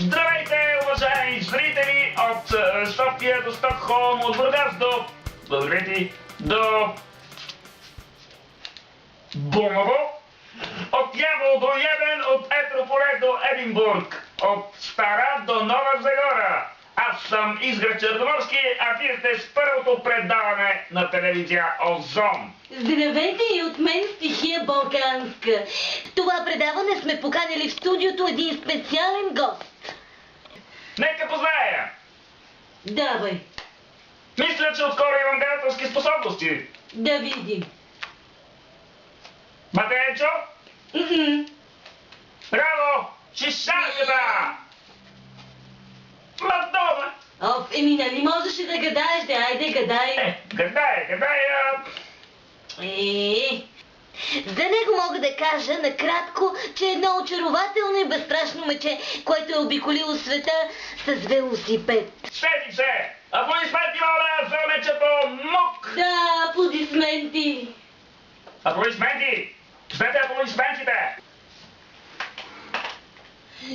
Здравейте, уважаеми зрители от София до Стокхолм, от Бургас до Белград, до Бумово, от Явол до Ябен, от Етрополе до Единбург, от Стара до Нова Загора. Аз съм Изгрев Черноморски, а вие сте с първото предаване на телевизия Озон. Здравейте и от мен стихия балканска. В това предаване сме поканили в студиото един специален гост. Нека позная! Давай, Мисля, че отскоро имам гадателски способности. да видим. Матенчо? Браво! Шишарката! Мадона! Еми, нали можеше да гадаеш, да, айде гадай. Гадая! За него мога да кажа накратко, че е едно очарователно и безстрашно мече, което е обиколило света с велосипед. Сети се! Аплодисменти, моля, за мечето Мук! Да, аплодисменти. Аплодисменти! Пуснете аплодисментите!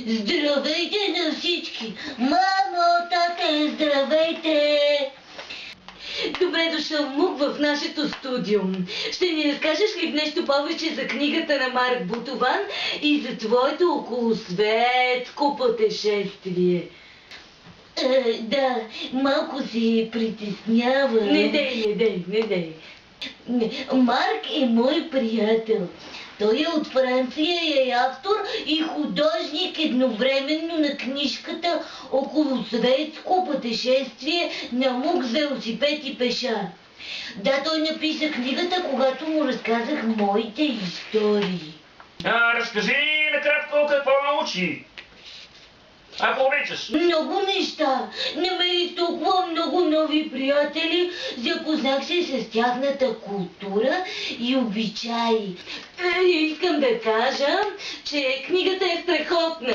Здравейте на всички! Мамо, тате, здравейте! Добре дошъл, Мук, в нашето студио. Ще ни разкажеш ли нещо повече за книгата на Марк Бутован и за твоето околосветско пътешествие? Да, малко се притеснявам. Не дей. Марк е мой приятел. Той е от Франция и е автор и художник едновременно на книжката "Околосветско пътешествие на Мук с велосипед и пеша". Да, той написа книгата, когато му разказах моите истории. Разкажи накратко какво научи. Ако обичаш. Много неща. Намерих толкова много нови приятели, запознах се с тяхната култура и обичаи. Искам да кажа, че книгата е страхотна.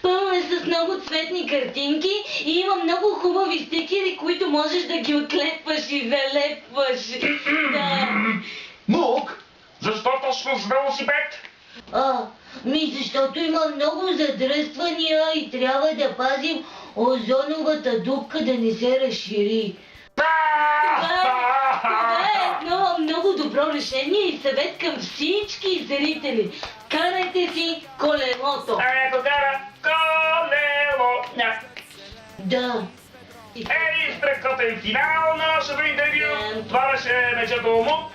Пълна е с много цветни картинки и има много хубави стикери, които можеш да ги отлепваш и залепваш. Да. Мук, защо точно с велосипед? Защото има много задръствания и трябва да пазим озоновата дупка да не се разшири. Това е едно много добро решение и съвет към всички зрители. Карайте си колелото. Ето кара колело. Да. Ей, страхотен финал на нашето интервю. Това беше мечето Мук.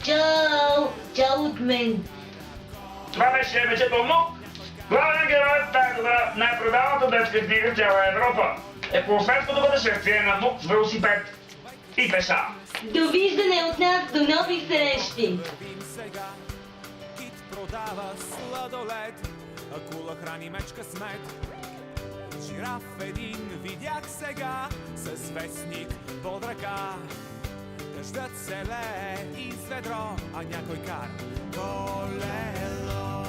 Чао! Чао от мен. Това беше мечето Мук. Главен герой в тази добра най-продаваната детска книга в цяла Европа. Околосветското пътешествие на Мук с велосипед и пеша. Довиждане от нас, до нови срещи! Кит продава сладолед, акула храни мечка с мед. Жираф един видях сега, с вестник под ръка. Дъждът се лее из ведро, а някой кара колело.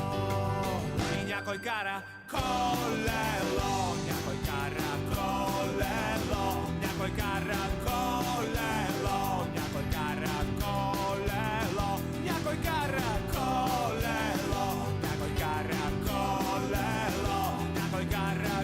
И някой кара колело, някой кара колело, някой кара колело, някой кара колело, някой кара колело, някой кара колело, някой кара